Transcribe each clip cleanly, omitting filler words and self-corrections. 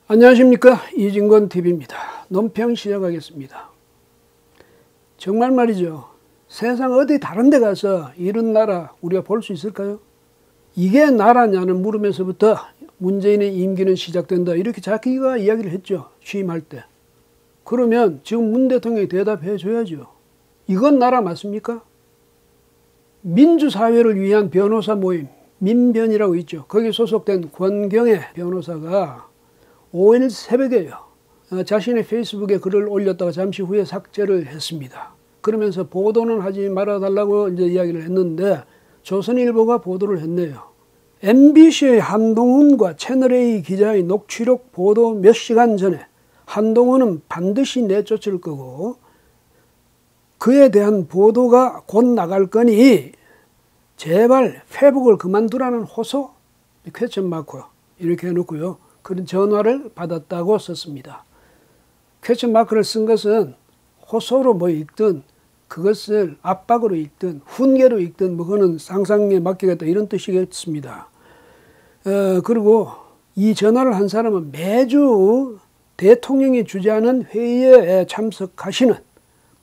안녕하십니까, 이진권TV입니다. 논평 시작하겠습니다. 정말 말이죠, 세상 어디 다른 데 가서 이런 나라 우리가 볼 수 있을까요? 이게 나라냐는 물음에서부터 문재인의 임기는 시작된다, 이렇게 자기가 이야기를 했죠, 취임할 때. 그러면 지금 문 대통령이 대답해 줘야죠. 이건 나라 맞습니까? 민주사회를 위한 변호사 모임 민변이라고 있죠. 거기 소속된 권경애 변호사가 5일 새벽에요, 자신의 페이스북에 글을 올렸다가 잠시 후에 삭제를 했습니다. 그러면서 보도는 하지 말아달라고 이제 이야기를 했는데 조선일보가 보도를 했네요. MBC의 한동훈과 채널A 기자의 녹취록 보도 몇 시간 전에 한동훈은 반드시 내쫓을 거고 그에 대한 보도가 곧 나갈 거니 제발 페북을 그만두라는 호소? 퀘스천 마크 이렇게 해놓고요, 그런 전화를 받았다고 썼습니다. 퀘스천 마크를 쓴 것은 호소로 뭐 읽든 그것을 압박으로 읽든 훈계로 읽든 뭐 그거는 상상에 맡기겠다 이런 뜻이겠습니다. 그리고 이 전화를 한 사람은 매주 대통령이 주재하는 회의에 참석하시는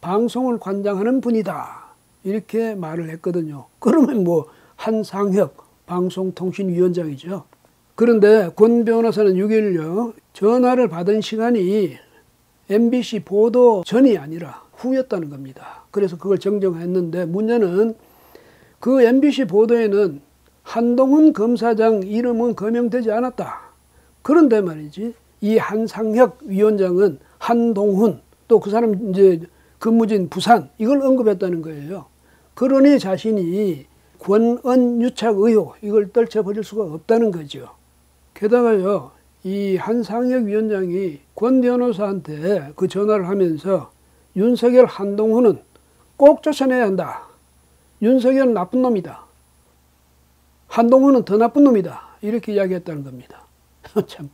방송을 관장하는 분이다, 이렇게 말을 했거든요. 그러면 뭐 한상혁 방송통신위원장이죠. 그런데 권 변호사는 6일요 전화를 받은 시간이 MBC 보도 전이 아니라 후였다는 겁니다. 그래서 그걸 정정했는데 문제는 그 MBC 보도에는 한동훈 검사장 이름은 거명되지 않았다. 그런데 말이지, 이 한상혁 위원장은 한동훈 또 그 사람 이제 근무지인 부산 이걸 언급했다는 거예요. 그러니 자신이 권은 유착 의혹 이걸 떨쳐버릴 수가 없다는 거죠. 게다가요, 이 한상혁 위원장이 권 변호사한테 그 전화를 하면서 윤석열 한동훈은 꼭 쫓아내야 한다. 윤석열은 나쁜 놈이다. 한동훈은 더 나쁜 놈이다. 이렇게 이야기했다는 겁니다. 참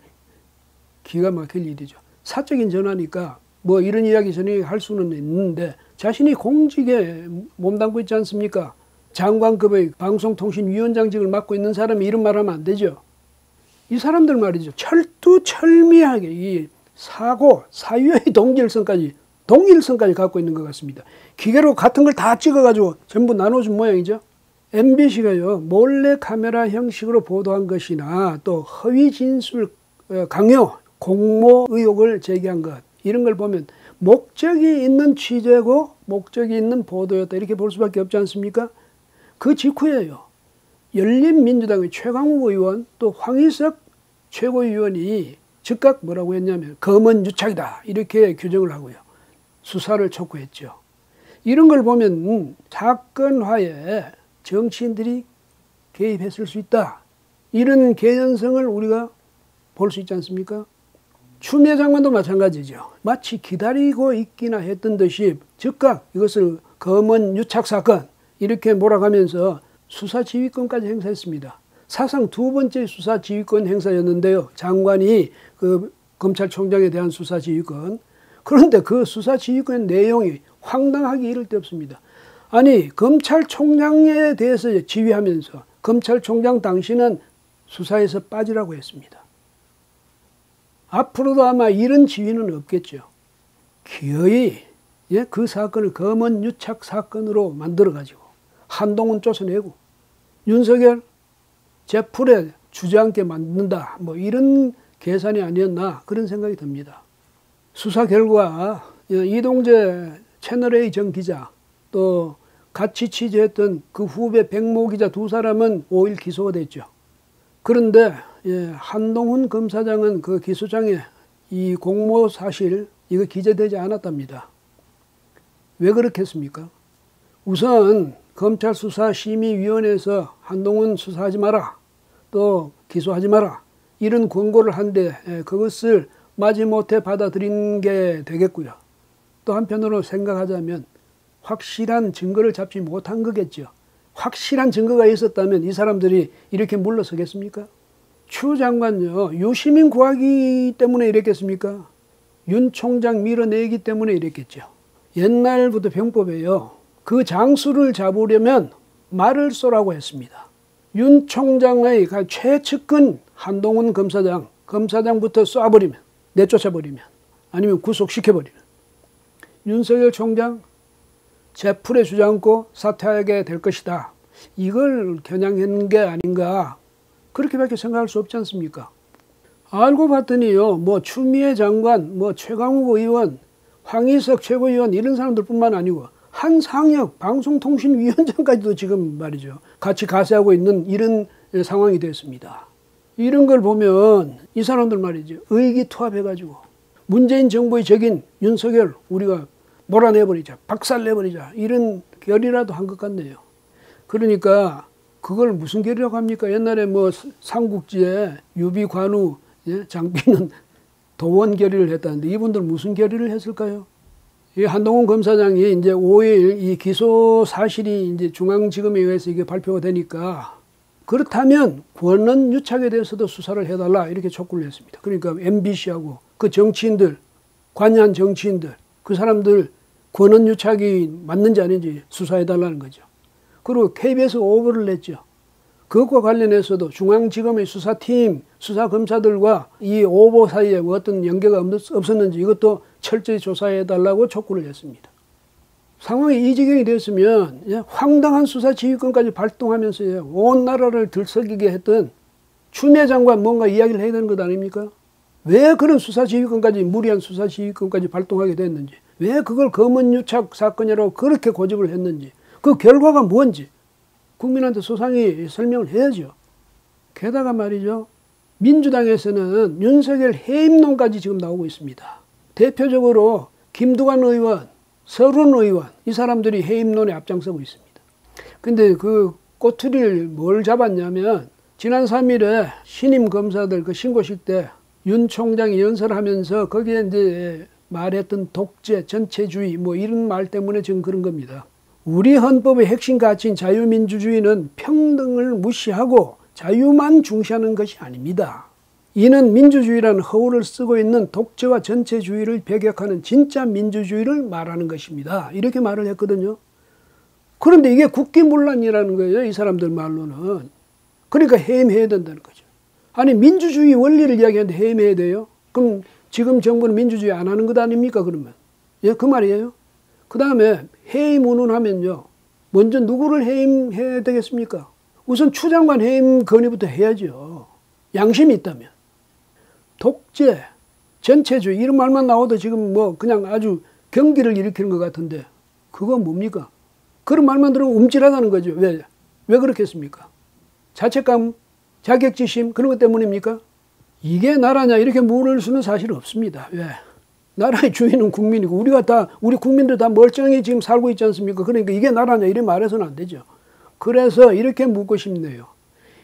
기가 막힐 일이죠. 사적인 전화니까 뭐 이런 이야기 전에 할 수는 있는데 자신이 공직에 몸담고 있지 않습니까? 장관급의 방송통신위원장직을 맡고 있는 사람이 이런 말 하면 안 되죠. 이 사람들 말이죠, 철두철미하게 이 사고, 사유의 동일성까지 갖고 있는 것 같습니다. 기계로 같은 걸 다 찍어가지고 전부 나눠준 모양이죠. MBC가요 몰래 카메라 형식으로 보도한 것이나 또 허위 진술 강요, 공모 의혹을 제기한 것, 이런 걸 보면 목적이 있는 취재고 목적이 있는 보도였다, 이렇게 볼 수밖에 없지 않습니까? 그 직후에요, 열린민주당의 최강욱 의원 또 황희석 최고위원이 즉각 뭐라고 했냐면 검언 유착이다, 이렇게 규정을 하고요, 수사를 촉구했죠. 이런 걸 보면 사건화에 정치인들이 개입했을 수 있다, 이런 개연성을 우리가 볼 수 있지 않습니까? 추미애 장관도 마찬가지죠. 마치 기다리고 있기나 했던 듯이 즉각 이것을 검언 유착 사건 이렇게 몰아가면서 수사 지휘권까지 행사했습니다. 사상 두 번째 수사 지휘권 행사였는데요, 장관이 그 검찰총장에 대한 수사 지휘권. 그런데 그 수사 지휘권 내용이 황당하기 이를 데 없습니다. 아니, 검찰총장에 대해서 지휘하면서 검찰총장 당신은 수사에서 빠지라고 했습니다. 앞으로도 아마 이런 지휘는 없겠죠. 기어이 그 사건을 검언 유착 사건으로 만들어가지고 한동훈 쫓아내고 윤석열 제풀에 주저앉게 만든다, 뭐 이런 계산이 아니었나, 그런 생각이 듭니다. 수사 결과 이동재 채널A 전 기자 또 같이 취재했던 그 후배 백모 기자 두 사람은 5일 기소가 됐죠. 그런데 한동훈 검사장은 그 기소장에 이 공모 사실 이거 기재되지 않았답니다. 왜 그렇겠습니까? 우선 검찰수사심의위원회에서 한동훈 수사하지 마라, 또 기소하지 마라, 이런 권고를 한데 그것을 마지못해 받아들인 게 되겠고요. 또 한편으로 생각하자면 확실한 증거를 잡지 못한 거겠죠. 확실한 증거가 있었다면 이 사람들이 이렇게 물러서겠습니까? 추 장관요, 유시민 구하기 때문에 이랬겠습니까? 윤 총장 밀어내기 때문에 이랬겠죠. 옛날부터 병법에요, 그 장수를 잡으려면 말을 쏘라고 했습니다. 윤 총장의 최측근 한동훈 검사장, 검사장부터 쏴버리면, 내쫓아버리면, 아니면 구속시켜버리면 윤석열 총장 제풀에 주저앉고 사퇴하게 될 것이다. 이걸 겨냥한 게 아닌가, 그렇게밖에 생각할 수 없지 않습니까? 알고 봤더니요, 뭐 추미애 장관, 뭐 최강욱 의원, 황희석 최고위원 이런 사람들뿐만 아니고 한상혁 방송통신위원장까지도 지금 말이죠, 같이 가세하고 있는 이런 상황이 됐습니다. 이런 걸 보면 이 사람들 말이죠, 의기투합해가지고 문재인 정부의 적인 윤석열 우리가 몰아내버리자, 박살내버리자, 이런 결이라도 한 것 같네요. 그러니까 그걸 무슨 결이라고 합니까? 옛날에 뭐 삼국지에 유비, 관우, 장비는 도원 결의를 했다는데 이분들 무슨 결의를 했을까요? 이 한동훈 검사장이 이제 5일 이 기소 사실이 이제 중앙지검에 의해서 이게 발표가 되니까 그렇다면 권한 유착에 대해서도 수사를 해달라 이렇게 촉구를 했습니다. 그러니까 MBC하고 그 정치인들, 관여한 정치인들, 그 사람들 권한 유착이 맞는지 아닌지 수사해달라는 거죠. 그리고 KBS가 오보를 냈죠. 그것과 관련해서도 중앙지검의 수사팀, 수사검사들과 이 오보 사이에 어떤 연계가 없었는지 이것도 철저히 조사해달라고 촉구를 했습니다. 상황이 이 지경이 됐으면 황당한 수사지휘권까지 발동하면서 온 나라를 들썩이게 했던 추미애 장관 뭔가 이야기를 해야 되는 것 아닙니까? 왜 그런 수사지휘권까지, 무리한 수사지휘권까지 발동하게 됐는지, 왜 그걸 검언유착 사건이라고 그렇게 고집을 했는지, 그 결과가 뭔지 국민한테 소상히 설명을 해야죠. 게다가 말이죠, 민주당에서는 윤석열 해임론까지 지금 나오고 있습니다. 대표적으로 김두관 의원, 서른 의원, 이 사람들이 해임론에 앞장서고 있습니다. 근데 그 꼬투리를 뭘 잡았냐면 지난 3일에 신임 검사들 그 신고식 때 윤 총장이 연설하면서 거기에 이제 말했던 독재, 전체주의 뭐 이런 말 때문에 지금 그런 겁니다. 우리 헌법의 핵심 가치인 자유민주주의는 평등을 무시하고 자유만 중시하는 것이 아닙니다. 이는 민주주의라는 허울을 쓰고 있는 독재와 전체주의를 배격하는 진짜 민주주의를 말하는 것입니다. 이렇게 말을 했거든요. 그런데 이게 국기문란이라는 거예요, 이 사람들 말로는. 그러니까 해임해야 된다는 거죠. 아니 민주주의 원리를 이야기하는데 해임해야 돼요? 그럼 지금 정부는 민주주의 안 하는 것 아닙니까 그러면? 예, 그 말이에요. 그 다음에 해임 운운하면요, 먼저 누구를 해임해야 되겠습니까? 우선 추 장관 해임 건의부터 해야죠. 양심이 있다면. 독재, 전체주의 이런 말만 나와도 지금 뭐 그냥 아주 경기를 일으키는 것 같은데 그건 뭡니까? 그런 말만 들으면 움찔하다는 거죠. 왜 그렇게 했습니까? 자책감, 자격지심 그런 것 때문입니까? 이게 나라냐 이렇게 물을 수는 사실 없습니다. 왜? 나라의 주인은 국민이고 우리 국민들 다 멀쩡히 지금 살고 있지 않습니까? 그러니까 이게 나라냐 이렇게 말해서는 안 되죠. 그래서 이렇게 묻고 싶네요.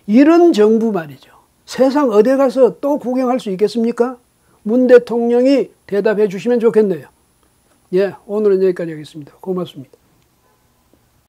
이런 정부 말이죠, 세상 어디 가서 또 구경할 수 있겠습니까? 문 대통령이 대답해 주시면 좋겠네요. 예, 오늘은 여기까지 하겠습니다. 고맙습니다.